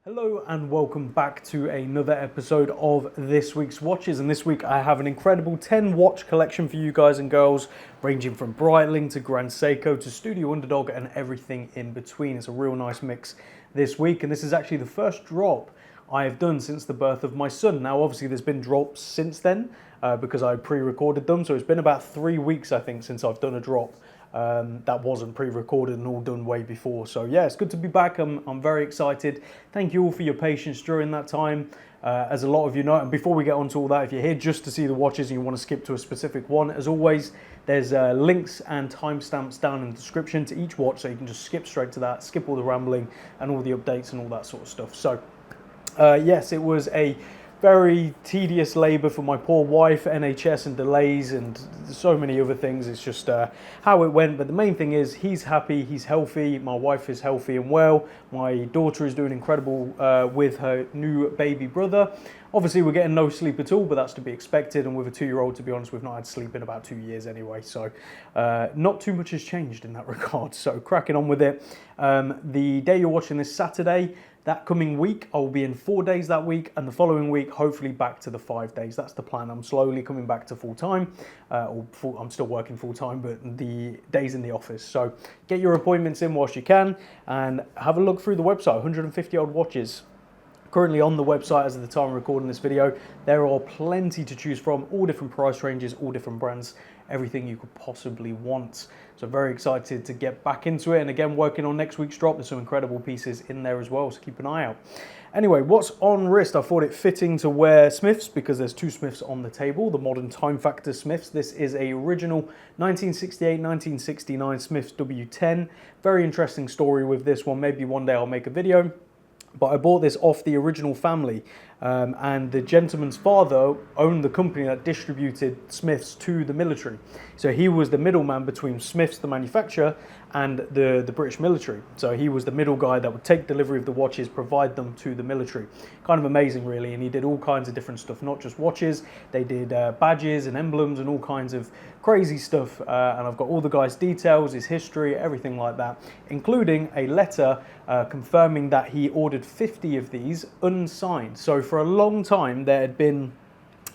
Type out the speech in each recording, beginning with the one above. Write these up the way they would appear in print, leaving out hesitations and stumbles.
Hello and welcome back to another episode of this week's watches, and this week I have an incredible 10 watch collection for you guys and girls, ranging from Breitling to Grand Seiko to Studio Underdog and everything in between. It's a real nice mix this week, and this is actually the first drop I have done since the birth of my son. Now obviously there's been drops since then because I pre-recorded them, so it's been about 3 weeks I think since I've done a drop. That wasn't pre-recorded and all done way before. So yeah, it's good to be back. I'm very excited. Thank you all for your patience during that time. As a lot of you know, and before we get on to all that, if you're here just to see the watches and you want to skip to a specific one, as always, there's links and timestamps down in the description to each watch, so you can just skip straight to that, skip all the rambling and all the updates and all that sort of stuff. So yes, it was a very tedious labour for my poor wife, NHS and delays and so many other things. It's just how it went, but the main thing is he's happy, he's healthy, my wife is healthy and well, my daughter is doing incredible with her new baby brother. Obviously we're getting no sleep at all, but that's to be expected, and with a 2-year-old, to be honest, we've not had sleep in about 2 years anyway, so not too much has changed in that regard, so cracking on with it. The day you're watching this, Saturday, that coming week, I will be in 4 days that week, and the following week, hopefully back to the 5 days. That's the plan. I'm slowly coming back to full-time, I'm still working full-time, but the days in the office. So get your appointments in whilst you can, and have a look through the website, 150 odd watches. Currently on the website as of the time I'm recording this video. There are plenty to choose from, all different price ranges, all different brands, everything you could possibly want. So very excited to get back into it, and again working on next week's drop. There's some incredible pieces in there as well, so keep an eye out. Anyway, what's on wrist? I thought it fitting to wear Smiths because there's 2 Smiths on the table, the modern time factor Smiths. This is a original 1968-1969 Smiths W10. Very interesting story with this one. Maybe one day I'll make a video. But I bought this off the original family, and the gentleman's father owned the company that distributed Smiths to the military. So he was the middleman between Smiths, the manufacturer, and the British military. So he was the middle guy that would take delivery of the watches, provide them to the military. Kind of amazing, really. And he did all kinds of different stuff, not just watches. They did badges and emblems and all kinds of crazy stuff. And I've got all the guy's details, his history, everything like that, including a letter confirming that he ordered 50 of these unsigned. So for a long time there had been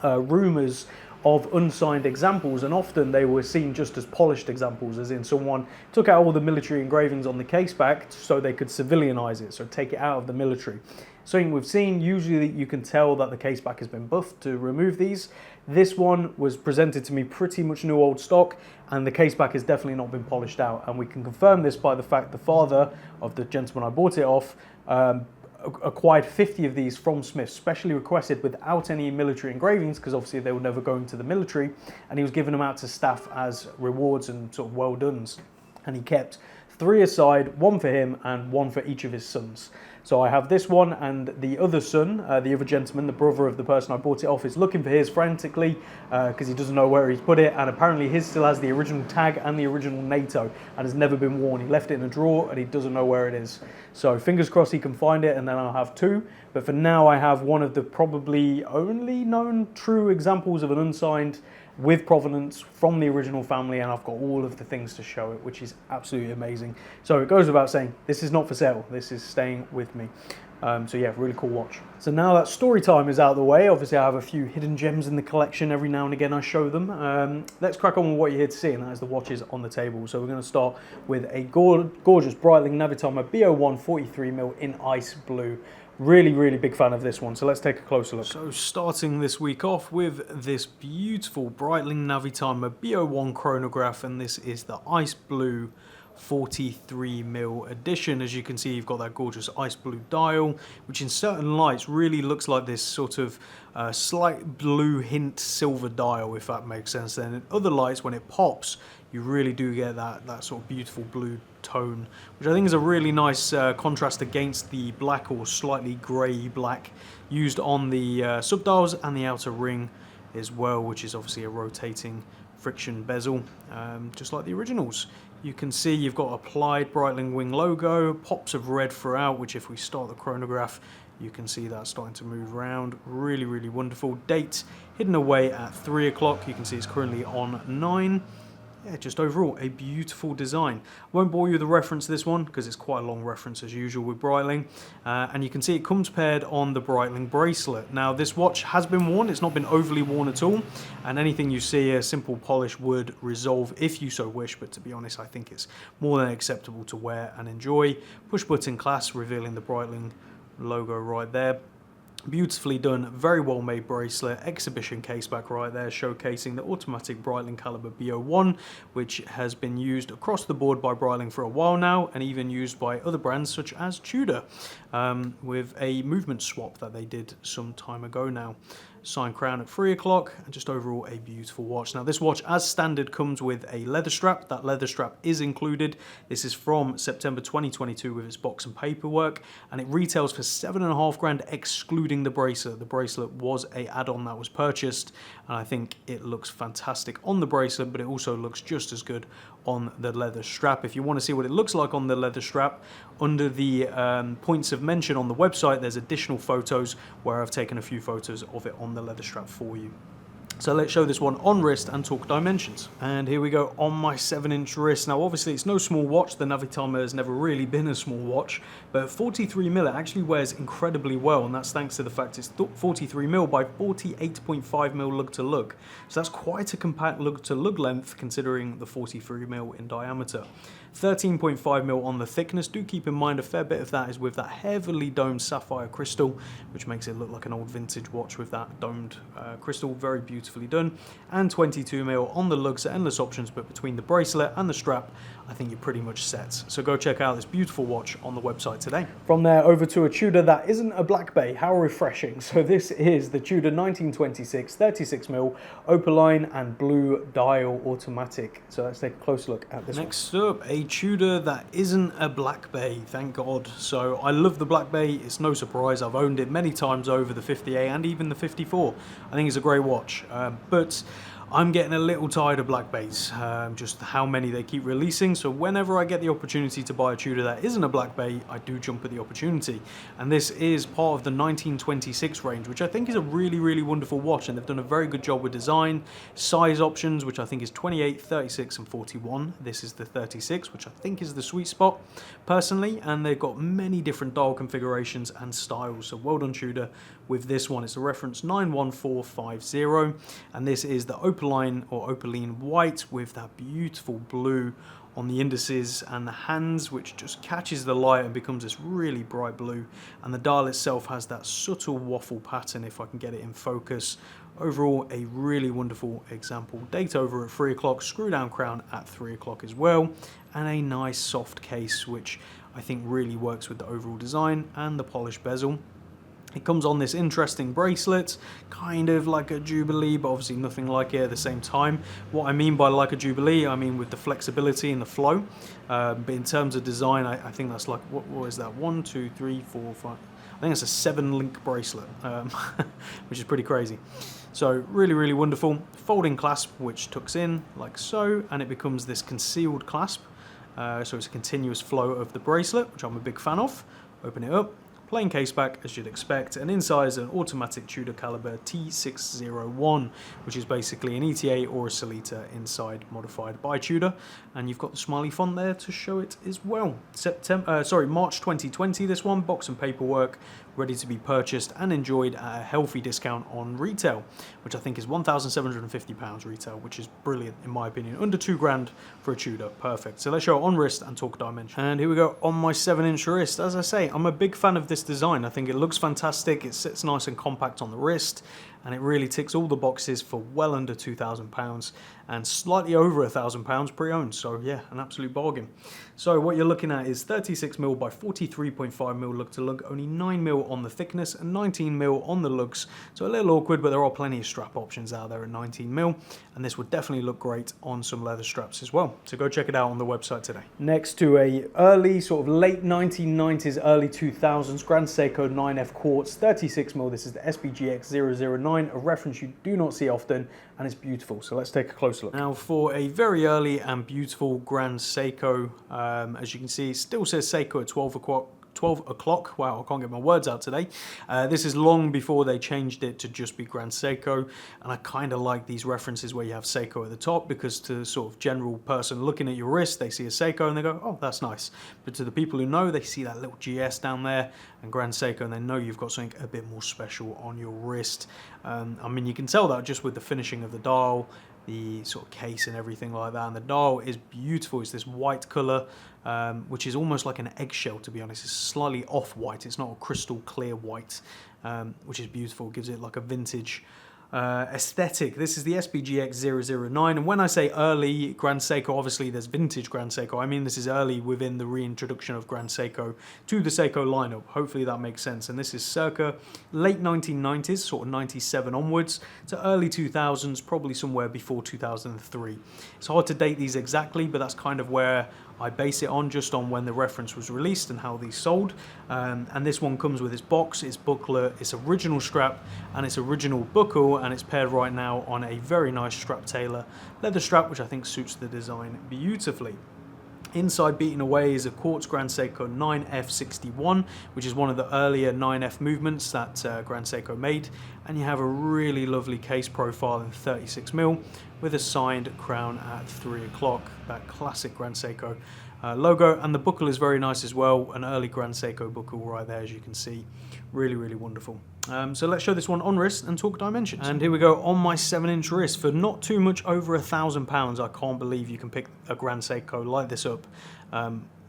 rumours of unsigned examples, and often they were seen just as polished examples, as in someone took out all the military engravings on the case back so they could civilianize it, so take it out of the military. Something we've seen, usually you can tell that the case back has been buffed to remove these. This one was presented to me pretty much new old stock, and the case back has definitely not been polished out, and we can confirm this by the fact the father of the gentleman I bought it off acquired 50 of these from Smith, specially requested without any military engravings, because obviously they were never going to the military, and he was giving them out to staff as rewards and sort of well dones. And he kept 3 aside, 1 for him and 1 for each of his sons. So I have this one, and the other son, the other gentleman, the brother of the person I bought it off, is looking for his frantically because he doesn't know where he's put it, and apparently his still has the original tag and the original NATO and has never been worn. He left it in a drawer and he doesn't know where it is. So fingers crossed he can find it, and then I'll have 2. But for now I have one of the probably only known true examples of an unsigned with provenance from the original family, and I've got all of the things to show it, which is absolutely amazing. So it goes without saying, this is not for sale, this is staying with me. So yeah, really cool watch. So now that story time is out of the way, obviously I have a few hidden gems in the collection. Every now and again I show them. Let's crack on with what you're here to see, and that is the watches on the table. So we're going to start with a gorgeous Breitling Navitimer B01 43mm in ice blue. Really, really big fan of this one, so let's take a closer look. So starting this week off with this beautiful Breitling Navitimer B01 chronograph, and this is the ice blue 43mm edition. As you can see, you've got that gorgeous ice blue dial, which in certain lights really looks like this sort of slight blue hint silver dial, if that makes sense. Then in other lights, when it pops, you really do get that sort of beautiful blue tone, which I think is a really nice contrast against the black or slightly grey black used on the subdials and the outer ring as well, which is obviously a rotating friction bezel, just like the originals. You can see you've got applied Breitling wing logo, pops of red throughout, which if we start the chronograph, you can see that starting to move around. Really, really wonderful. Date hidden away at 3 o'clock. You can see it's currently on 9. yeah, just overall a beautiful design. Won't bore you with the reference to this one because it's quite a long reference as usual with Breitling, and you can see it comes paired on the Breitling bracelet. Now this watch has been worn, it's not been overly worn at all, and anything you see a simple polish would resolve if you so wish, but to be honest I think it's more than acceptable to wear and enjoy. Push button clasp revealing the Breitling logo right there. Beautifully done, very well made bracelet, exhibition case back right there showcasing the automatic Breitling caliber B01, which has been used across the board by Breitling for a while now and even used by other brands such as Tudor, with a movement swap that they did some time ago now. Signed crown at 3 o'clock, and just overall a beautiful watch. Now this watch as standard comes with a leather strap. That leather strap is included. This is from September 2022 with its box and paperwork, and it retails for $7.5 grand excluding the bracelet. The bracelet was a add-on that was purchased, and I think it looks fantastic on the bracelet, but it also looks just as good on the leather strap. If you want to see what it looks like on the leather strap, under the points of mention on the website there's additional photos where I've taken a few photos of it on the leather strap for you. So let's show this one on wrist and talk dimensions. And here we go on my 7-inch wrist. Now obviously it's no small watch, the Navitimer has never really been a small watch, but at 43mm it actually wears incredibly well, and that's thanks to the fact it's 43mm by 48.5mm lug to lug. So that's quite a compact lug to lug length considering the 43mm in diameter. 13.5mm on the thickness. Do keep in mind a fair bit of that is with that heavily domed sapphire crystal, which makes it look like an old vintage watch with that domed crystal. Very beautifully done. And 22mm on the lugs. Endless options, but between the bracelet and the strap I think you're pretty much set. So go check out this beautiful watch on the website today. From there over to a Tudor that isn't a Black Bay. How refreshing. So this is the Tudor 1926 36mm opaline and blue dial automatic. So let's take a closer look at this one. Next up, a Tudor that isn't a Black Bay, thank God. So I love the Black Bay, it's no surprise, I've owned it many times over, the 50A and even the 54. I think it's a great watch, but I'm getting a little tired of Black Bays, just how many they keep releasing, so whenever I get the opportunity to buy a Tudor that isn't a Black Bay, I do jump at the opportunity. And this is part of the 1926 range, which I think is a really, really wonderful watch, and they've done a very good job with design, size options, which I think is 28, 36 and 41. This is the 36, which I think is the sweet spot, personally, and they've got many different dial configurations and styles, so well done Tudor with this one. It's a reference 91450, and this is the opaline or opaline white with that beautiful blue on the indices and the hands, which just catches the light and becomes this really bright blue, and the dial itself has that subtle waffle pattern if I can get it in focus. Overall a really wonderful example. Date over at 3 o'clock, screw down crown at 3 o'clock as well, and a nice soft case which I think really works with the overall design and the polished bezel. It comes on this interesting bracelet, kind of like a Jubilee, but obviously nothing like it at the same time. What I mean by like a Jubilee, I mean with the flexibility and the flow. But in terms of design, I think that's like, what is that? 1, 2, 3, 4, 5. I think it's a 7-link bracelet, which is pretty crazy. So really, really wonderful. Folding clasp, which tucks in like so, and it becomes this concealed clasp. So it's a continuous flow of the bracelet, which I'm a big fan of. Open it up. Plain case back as you'd expect, and inside is an automatic Tudor caliber T601, which is basically an ETA or a Solita inside modified by Tudor, and you've got the smiley font there to show it as well. March 2020 this one, box and paperwork, ready to be purchased and enjoyed at a healthy discount on retail, which I think is £1,750 retail, which is brilliant in my opinion. Under 2 grand for a Tudor, perfect. So let's show it on wrist and talk dimension. And here we go on my 7-inch wrist. As I say, I'm a big fan of this design. I think it looks fantastic, it sits nice and compact on the wrist, and it really ticks all the boxes for well under £2,000 and slightly over £1,000 pre-owned. So yeah, an absolute bargain. So what you're looking at is 36mm by 43.5mm lug to lug, only 9mm on the thickness and 19mm on the lugs. So a little awkward, but there are plenty of strap options out there at 19mm, and this would definitely look great on some leather straps as well. So go check it out on the website today. Next to a early, sort of late 1990s, early 2000s Grand Seiko 9F quartz 36mm. This is the SBGX009, a reference you do not see often, and it's beautiful. So let's take a closer look. Now for a very early and beautiful Grand Seiko, as you can see, it still says Seiko at 12 12 o'clock. Wow, I can't get my words out today. This is long before they changed it to just be Grand Seiko, and I kind of like these references where you have Seiko at the top, because to the sort of general person looking at your wrist, they see a Seiko and they go, oh, that's nice. But to the people who know, they see that little GS down there and Grand Seiko, and they know you've got something a bit more special on your wrist. I mean, you can tell that just with the finishing of the dial, the sort of case and everything like that. And the dial is beautiful. It's this white color, which is almost like an eggshell, to be honest. It's slightly off-white. It's not a crystal clear white, which is beautiful. It gives it like a vintage aesthetic. This is the SBGX009, and when I say early Grand Seiko, obviously there's vintage Grand Seiko. I mean, this is early within the reintroduction of Grand Seiko to the Seiko lineup. Hopefully that makes sense. And this is circa late 1990s, sort of 97 onwards, to early 2000s, probably somewhere before 2003. It's hard to date these exactly, but that's kind of where I base it on, just on when the reference was released and how these sold. And this one comes with its box, its booklet, its original strap, and its original buckle, and it's paired right now on a very nice strap tailor leather strap, which I think suits the design beautifully. Inside beating away is a quartz Grand Seiko 9F61, which is one of the earlier 9F movements that Grand Seiko made, and you have a really lovely case profile in 36mm with a signed crown at 3 o'clock, that classic Grand Seiko logo, and the buckle is very nice as well, an early Grand Seiko buckle right there, as you can see. Really, really wonderful. So let's show this one on wrist and talk dimensions. And here we go on my 7-inch wrist for not too much over £1,000. I can't believe you can pick a Grand Seiko like this up,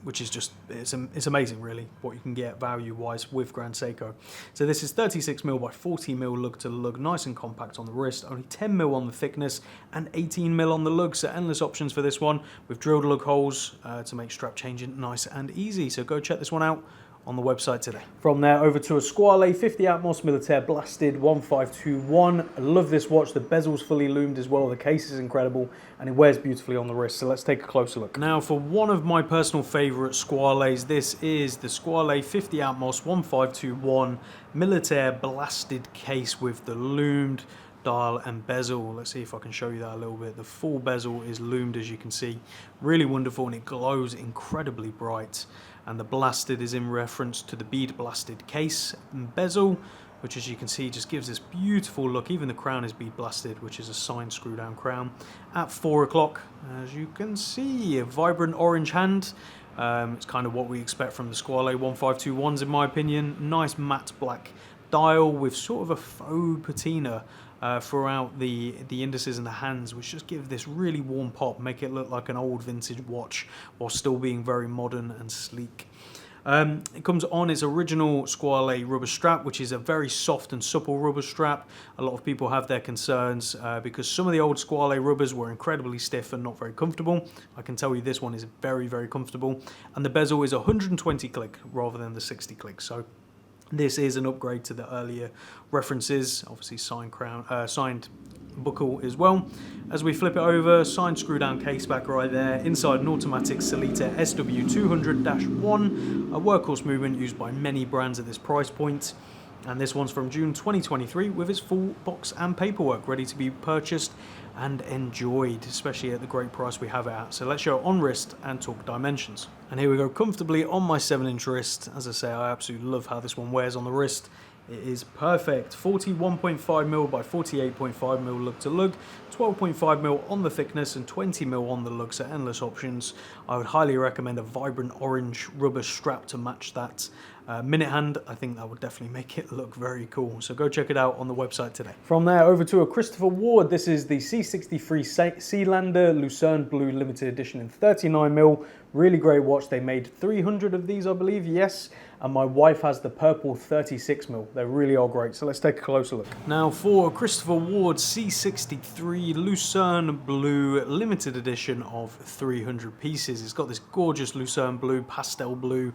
which is just, it's amazing really what you can get value wise with Grand Seiko. So this is 36mm by 40mm lug to lug, nice and compact on the wrist, only 10mm on the thickness and 18mm on the lug, so endless options for this one with drilled lug holes to make strap changing nice and easy. So go check this one out on the website today. From there over to a Squale 50 Atmos Militaire Blasted 1521. I love this watch. The bezel's fully loomed as well. The case is incredible and it wears beautifully on the wrist. So let's take a closer look. Now for one of my personal favorite Squales, this is the Squale 50 Atmos 1521 Militaire Blasted case with the loomed dial and bezel. Let's see if I can show you that a little bit. The full bezel is loomed, as you can see. Really wonderful, and it glows incredibly bright. And the blasted is in reference to the bead blasted case and bezel, which, as you can see, just gives this beautiful look. Even the crown is bead blasted, which is a signed screw down crown at 4 o'clock. As you can see, a vibrant orange hand. It's kind of what we expect from the Squale 1521s in my opinion. Nice matte black dial with sort of a faux patina throughout the indices and the hands, which just give this really warm pop, make it look like an old vintage watch while still being very modern and sleek. It comes on its original Squale rubber strap, which is a very soft and supple rubber strap. A lot of people have their concerns because some of the old Squale rubbers were incredibly stiff and not very comfortable. I can tell you this one is very, very comfortable, and the bezel is 120 click rather than the 60 click. So this is an upgrade to the earlier references, obviously signed crown, signed buckle as well. As we flip it over, signed screw down case back right there, inside an automatic Solita SW200-1, a workhorse movement used by many brands at this price point. And this one's from June 2023 with its full box and paperwork ready to be purchased and enjoyed, especially at the great price we have it at. So let's show it on wrist and talk dimensions. And here we go, comfortably on my 7-inch wrist. As I say, I absolutely love how this one wears on the wrist. It is perfect. 41.5mm by 48.5mm lug to lug, 12.5mm on the thickness and 20mm on the lug, so endless options. I would highly recommend a vibrant orange rubber strap to match that minute hand. I think that would definitely make it look very cool. So go check it out on the website today. From there over to a Christopher Ward. This is the C63 Sealander Lucerne Blue Limited Edition in 39mm. Really great watch. They made 300 of these, I believe, yes. And my wife has the purple 36mm. They really are great. So let's take a closer look. Now for Christopher Ward C63 Lucerne Blue Limited Edition of 300 pieces. It's got this gorgeous Lucerne Blue, pastel blue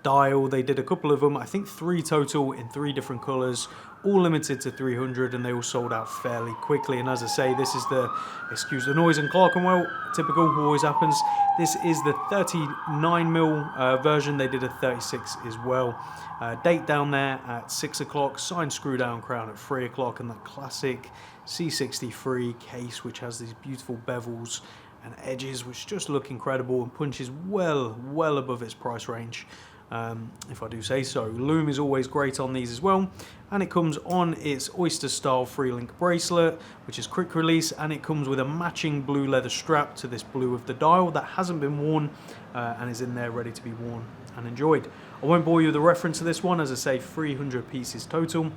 dial. They did a couple of them, I think 3 total in 3 different colours, all limited to 300, and they all sold out fairly quickly. And as I say, this is the, excuse the noise in Clerkenwell, typical, always happens. This is the 39mm version. They did a 36 as well. Date down there at 6 o'clock, signed screw down crown at 3 o'clock, and that classic C63 case, which has these beautiful bevels and edges, which just look incredible and punches well above its price range. if I do say so. Loom is always great on these as well, and it comes on its oyster style 3-link bracelet, which is quick release, and it comes with a matching blue leather strap to this blue of the dial that hasn't been worn and is in there ready to be worn and enjoyed. I won't bore you with the reference of this one, as I say, 300 pieces total.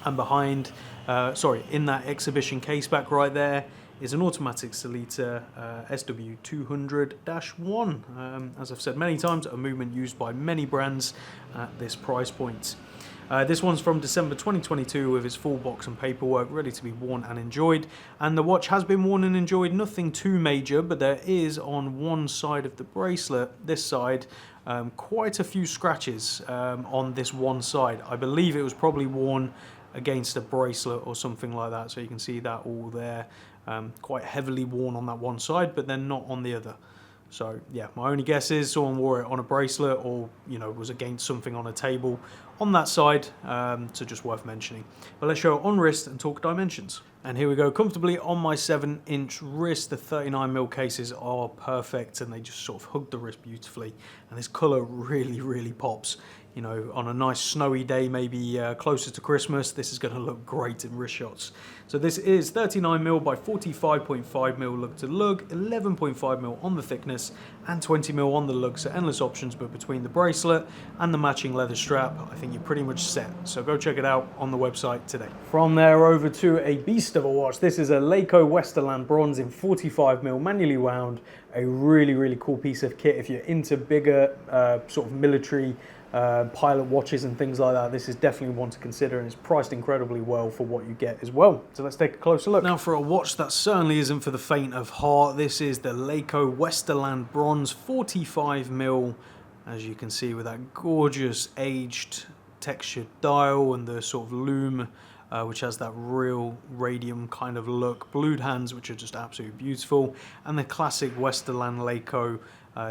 And behind, in that exhibition case back right there, is an automatic Sellita SW200-1. As I've said many times, a movement used by many brands at this price point. This one's from December 2022 with its full box and paperwork ready to be worn and enjoyed. And the watch has been worn and enjoyed, nothing too major, but there is on one side of the bracelet, this side, quite a few scratches on this one side. I believe it was probably worn against a bracelet or something like that, so you can see that all there, quite heavily worn on that one side, but then not on the other. So yeah, my only guess is someone wore it on a bracelet, or was against something on a table on that side, so just worth mentioning. But let's show it on wrist and talk dimensions. And here we go, comfortably on my 7-inch wrist. The 39mm cases are perfect, and they just sort of hug the wrist beautifully, and this colour really pops. On a nice snowy day, maybe closer to Christmas, this is going to look great in wrist shots. So this is 39mm by 45.5mm lug to lug, 11.5mm on the thickness, and 20mm on the lug, so endless options. But between the bracelet and the matching leather strap, I think you're pretty much set. So go check it out on the website today. From there over to a beast of a watch. This is a Leico Westerland bronze in 45mm manually wound. A really cool piece of kit if you're into bigger sort of military pilot watches and things like that. This is definitely one to consider, and it's priced incredibly well for what you get as well. So let's take a closer look. Now, for a watch that certainly isn't for the faint of heart, this is the Leico Westerland bronze 45mm, as you can see, with that gorgeous aged textured dial and the sort of loom, which has that real radium kind of look, blued hands which are just absolutely beautiful, and the classic Westerland Leico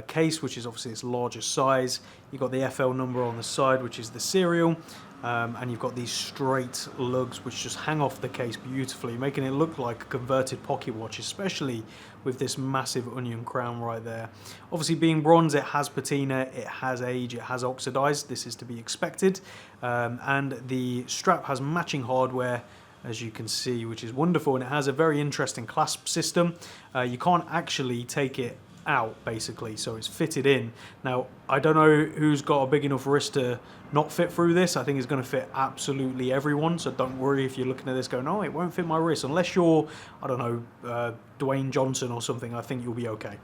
case, which is obviously its largest size. You've got the FL number on the side, which is the serial, and you've got these straight lugs which just hang off the case beautifully, making it look like a converted pocket watch, especially with this massive onion crown right there. Obviously, being bronze, it has patina, it has age, it has oxidized. This is to be expected, and the strap has matching hardware, as you can see, which is wonderful, and it has a very interesting clasp system. You can't actually take it out, basically, so it's fitted in. Now, I don't know who's got a big enough wrist to not fit through this. I think it's going to fit absolutely everyone, so don't worry if you're looking at this going, oh, it won't fit my wrist, unless you're, I don't know, Dwayne Johnson or something. I think you'll be okay.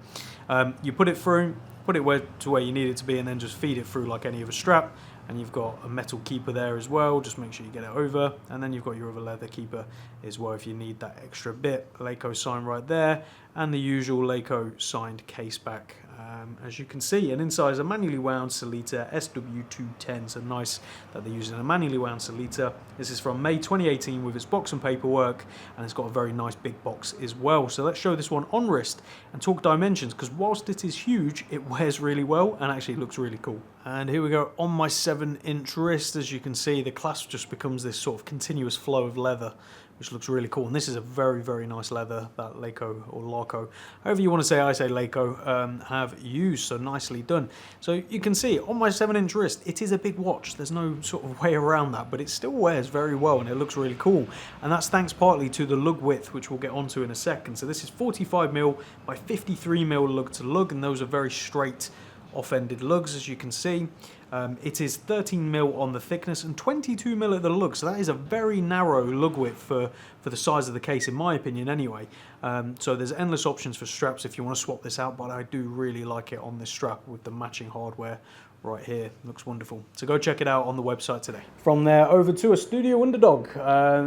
You put it through, put it to where you need it to be, and then just feed it through like any other strap. And you've got a metal keeper there as well, just make sure you get it over, and then you've got your other leather keeper as well if you need that extra bit. Leico sign right there, and the usual Leico signed case back, as you can see. And inside is a manually wound Sellita SW210, so nice that they're using a manually wound Sellita. This is from May 2018 with its box and paperwork, and it's got a very nice big box as well. So let's show this one on wrist and talk dimensions, because whilst it is huge, it wears really well and actually looks really cool. And here we go on my 7-inch wrist. As you can see, the clasp just becomes this sort of continuous flow of leather, which looks really cool. And this is a very nice leather that Leico, or Larco, however you want to say, I say Leico, have used. So nicely done. So you can see on my 7-inch wrist, it is a big watch. There's no sort of way around that, but it still wears very well and it looks really cool. And that's thanks partly to the lug width, which we'll get onto in a second. So this is 45mm by 53mm lug to lug, and those are very straight off-ended lugs, as you can see. It is 13mm on the thickness and 22mm at the lug, so that is a very narrow lug width for the size of the case, in my opinion anyway. So there's endless options for straps if you want to swap this out, but I do really like it on this strap with the matching hardware right here. Looks wonderful. So go check it out on the website today. From there over to a Studio Underdog.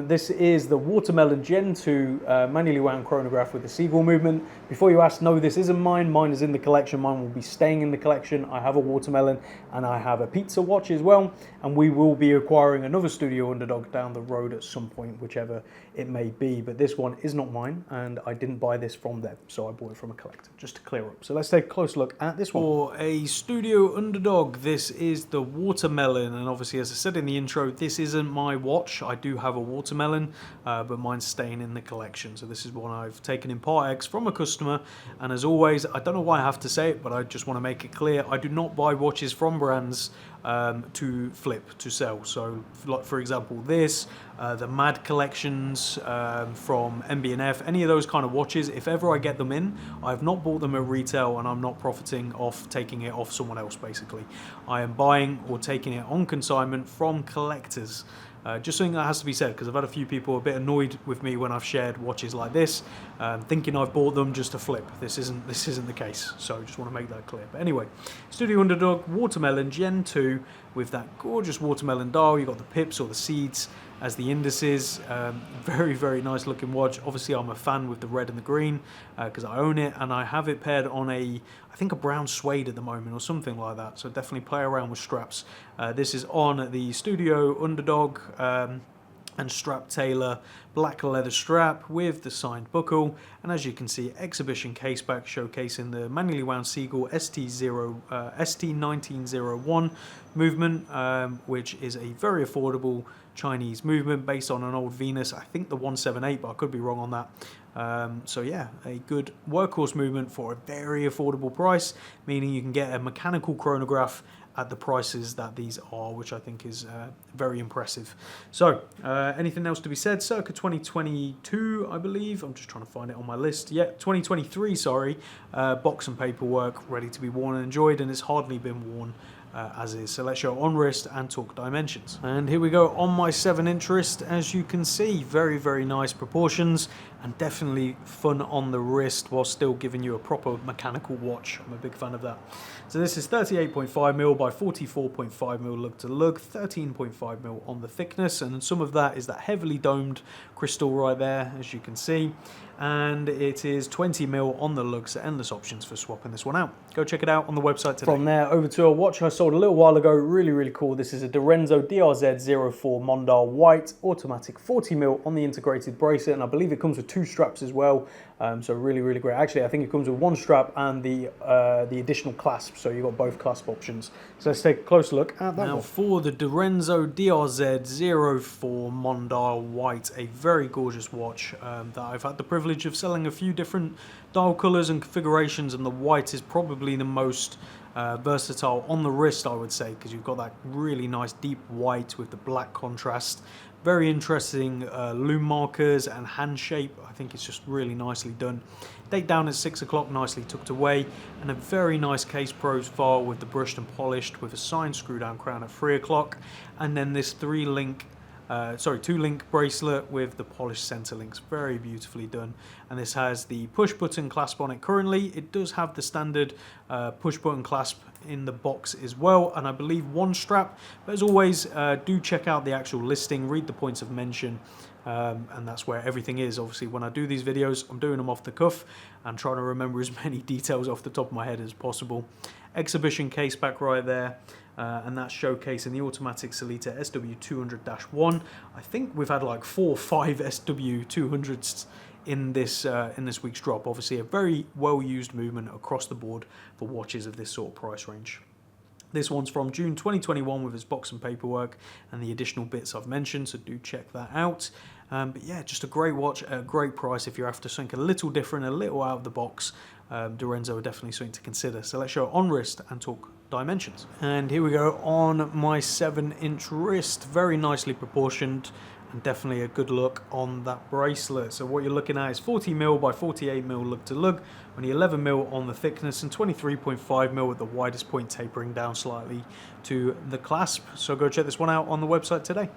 This is the Watermelon Gen 2 manually wound chronograph with the Seagull movement. Before you ask, no, this isn't mine. Mine is in the collection. Mine will be staying in the collection. I have a Watermelon and I have a pizza watch as well, and we will be acquiring another Studio Underdog down the road at some point, whichever it may be. But this one is not mine, and I didn't buy this from them, so I bought it from a collector, just to clear up. So let's take a close look at this one. For a Studio Underdog, Underdog, this is the watermelon, and obviously, as I said in the intro, this isn't my watch. I do have a watermelon, but mine's staying in the collection. So this is one I've taken in Part X from a customer, and as always, I don't know why I have to say it, but I just want to make it clear, I do not buy watches from brands to flip, to sell. So like for example this, the Mad collections from MB&F, any of those kind of watches, if ever I get them in, I've not bought them at retail and I'm not profiting off taking it off someone else basically. I am buying or taking it on consignment from collectors. Just something that has to be said, because I've had a few people a bit annoyed with me when I've shared watches like this, thinking I've bought them just to flip. This isn't the case, so I just want to make that clear. But anyway, Studio Underdog Watermelon Gen 2 with that gorgeous watermelon dial. You've got the pips or the seeds as the indices. Very, very nice looking watch. Obviously, I'm a fan with the red and the green because I own it, and I have it paired on I think a brown suede at the moment or something like that. So definitely play around with straps. This is on the Studio Underdog and strap tailor black leather strap with the signed buckle, and as you can see, exhibition caseback showcasing the manually wound Seagull ST1901 movement, which is a very affordable Chinese movement based on an old Venus, I think the 178, but I could be wrong on that. So yeah, a good workhorse movement for a very affordable price, meaning you can get a mechanical chronograph at the prices that these are, which I think is very impressive. So anything else to be said? Circa 2022, I believe. I'm just trying to find it on my list. Yeah, 2023, sorry. Box and paperwork, ready to be worn and enjoyed, and it's hardly been worn as is. So let's show on wrist and talk dimensions. And here we go on my 7-inch wrist. As you can see, very, very nice proportions and definitely fun on the wrist while still giving you a proper mechanical watch. I'm a big fan of that. So this is 38.5mm by 44.5mm lug to lug, 13.5mm on the thickness, and some of that is that heavily domed crystal right there, as you can see. And it is 20mm on the lugs, so endless options for swapping this one out. Go check it out on the website today. From there over to a watch I sold a little while ago, really, really cool. This is a Dorenzo DRZ04 Mondar White, automatic 40mm on the integrated bracelet, and I believe it comes with 2 straps as well. So really, really great. Actually, I think it comes with 1 strap and the additional clasp, so you've got both clasp options. So let's take a closer look at that one. For the Dorenzo DRZ04 Mondar White, a very gorgeous watch that I've had the privilege of selling a few different dial colours and configurations, and the white is probably the most versatile on the wrist, I would say, because you've got that really nice deep white with the black contrast. Very interesting lume markers and hand shape. I think it's just really nicely done. Date down at 6 o'clock, nicely tucked away, and a very nice case profile with the brushed and polished with a signed screw down crown at 3 o'clock, and then this 2-link bracelet with the polished center links, very beautifully done. And this has the push button clasp on it currently. It does have the standard push button clasp in the box as well, and I believe 1 strap. But as always, do check out the actual listing, read the points of mention, and that's where everything is. Obviously, when I do these videos, I'm doing them off the cuff and trying to remember as many details off the top of my head as possible. Exhibition case back right there. And that's showcasing the automatic Sellita SW200-1. I think we've had like 4 or 5 SW200s in this week's drop. Obviously a very well used movement across the board for watches of this sort of price range. This one's from June 2021 with its box and paperwork and the additional bits I've mentioned, so do check that out. But yeah, just a great watch at a great price if you're after something a little different, a little out of the box. Dorenzo are definitely something to consider. So let's show on wrist and talk dimensions. And here we go on my 7-inch wrist, very nicely proportioned and definitely a good look on that bracelet. So what you're looking at is 40mm by 48mm lug to lug, only 11mm on the thickness and 23.5mm at the widest point, tapering down slightly to the clasp. So go check this one out on the website today.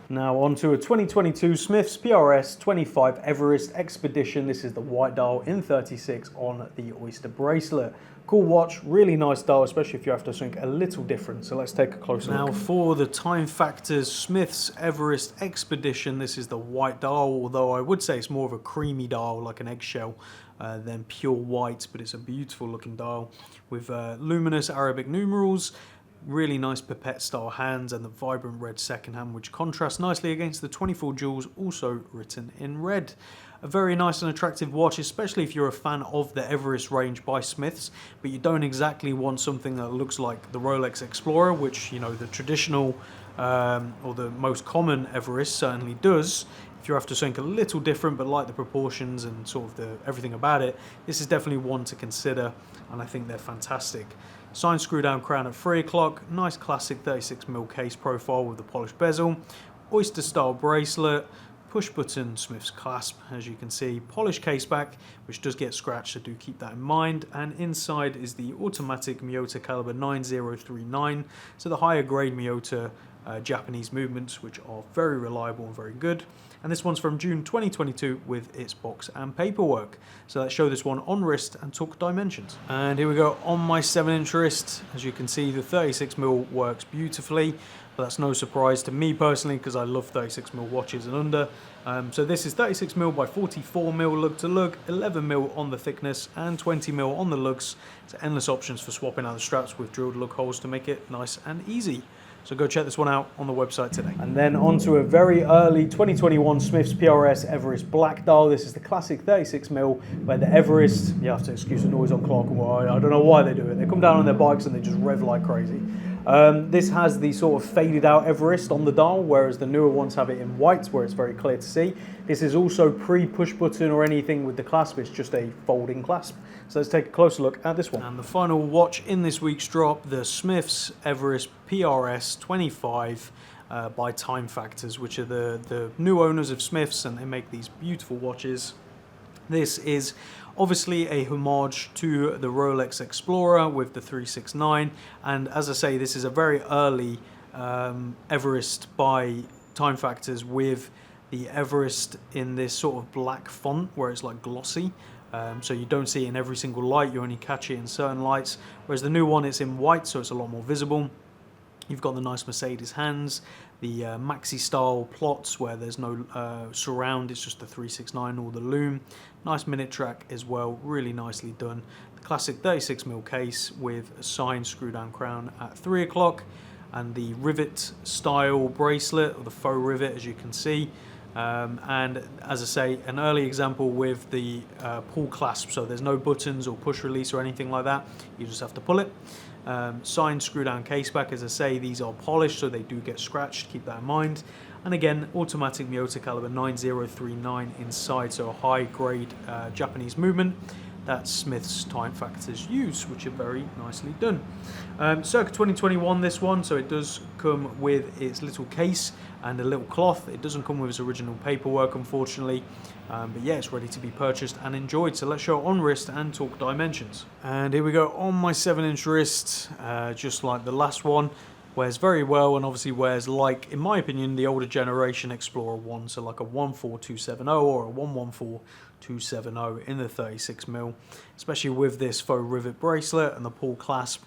Now on to a 2022 Smith's PRS 25 Everest Expedition. This is the white dial in 36 on the Oyster bracelet. Cool watch, really nice dial, especially if you have to think a little different. So let's take a closer look. Now for the time factors, Smith's Everest Expedition. This is the white dial, although I would say it's more of a creamy dial, like an eggshell, than pure white, but it's a beautiful looking dial with luminous Arabic numerals. really nice pipette style hands and the vibrant red second hand, which contrasts nicely against the 24 jewels, also written in red. A very nice and attractive watch, especially if you're a fan of the Everest range by Smiths, but you don't exactly want something that looks like the Rolex Explorer, which, you know, the traditional or the most common Everest certainly does. If you're after something a little different but like the proportions and sort of everything about it, this is definitely one to consider, and I think they're fantastic. Signed screw down crown at 3 o'clock, nice classic 36mm case profile with the polished bezel, oyster style bracelet, push button Smith's clasp, as you can see, polished case back, which does get scratched, so do keep that in mind. And inside is the automatic Miyota caliber 9039, so the higher grade Miyota Japanese movements, which are very reliable and very good. And this one's from June 2022 with its box and paperwork. So let's show this one on wrist and talk dimensions. And here we go on my 7-inch wrist. As you can see, the 36mm works beautifully, but that's no surprise to me personally because I love 36mm watches and under. So this is 36mm by 44mm lug to lug, 11mm on the thickness and 20mm on the lugs. So endless options for swapping out the straps with drilled lug holes to make it nice and easy. So go check this one out on the website today. And then on to a very early 2021 Smiths PRS Everest Black Dial. This is the classic 36mm where the Everest, you have to excuse the noise on Clark and Wye, I don't know why they do it. They come down on their bikes and they just rev like crazy. This has the sort of faded out Everest on the dial, whereas the newer ones have it in white where it's very clear to see. This is also pre-push button or anything with the clasp, it's just a folding clasp. So let's take a closer look at this one. And the final watch in this week's drop, the Smiths Everest PRS 25 by Time Factors, which are the new owners of Smiths, and they make these beautiful watches. This is obviously a homage to the Rolex Explorer with the 369, and as I say, this is a very early Everest by Time Factors with the Everest in this sort of black font where it's like glossy. So you don't see it in every single light, you only catch it in certain lights, whereas the new one, it's in white, so it's a lot more visible. You've got the nice Mercedes hands, the maxi style plots where there's no surround, it's just the 369 or the loom. Nice minute track as well, really nicely done. The classic 36mm case with a signed screw down crown at 3 o'clock, and the rivet style bracelet, or the faux rivet, as you can see. And as I say, an early example with the pull clasp, so there's no buttons or push release or anything like that, you just have to pull it. Signed screw down case back, as I say, these are polished so they do get scratched, keep that in mind. And again, automatic Miyota caliber 9039 inside, so a high grade Japanese movement that Smiths Time Factors use, which are very nicely done. Circa 2021 this one, so it does come with its little case and a little cloth. It doesn't come with its original paperwork, unfortunately, but yeah, it's ready to be purchased and enjoyed. So let's show it on wrist and talk dimensions. And here we go on my 7-inch wrist, just like the last one. Wears very well, and obviously wears like, in my opinion, the older generation Explorer 1, so like a 14270 or a 114-270 in the 36mm, especially with this faux rivet bracelet and the pull clasp.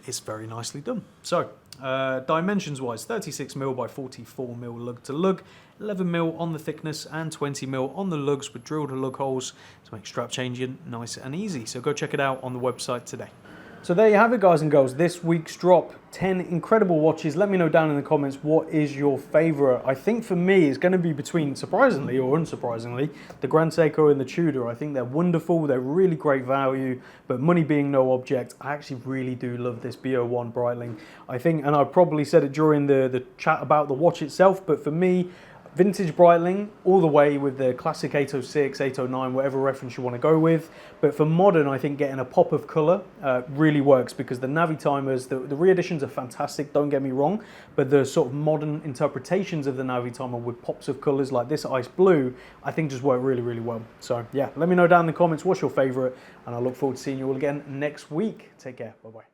It's very nicely done. So dimensions wise, 36mm by 44mm lug to lug, 11mm on the thickness and 20mm on the lugs with drilled lug holes to make strap changing nice and easy. So go check it out on the website today. So there you have it, guys and girls, this week's drop. 10 incredible watches. Let me know down in the comments what is your favorite. I think for me it's going to be between, surprisingly or unsurprisingly, the Grand Seiko and the Tudor. I think they're wonderful, they're really great value, but money being no object, I actually really do love this B01 Breitling. I think, and I probably said it during the chat about the watch itself, but for me, vintage Breitling all the way with the classic 806, 809, whatever reference you want to go with. But for modern, I think getting a pop of colour really works, because the Navitimers, the re-editions are fantastic, don't get me wrong, but the sort of modern interpretations of the Navitimer with pops of colours like this ice blue, I think just work really, really well. So yeah, let me know down in the comments what's your favourite, and I look forward to seeing you all again next week. Take care, bye-bye.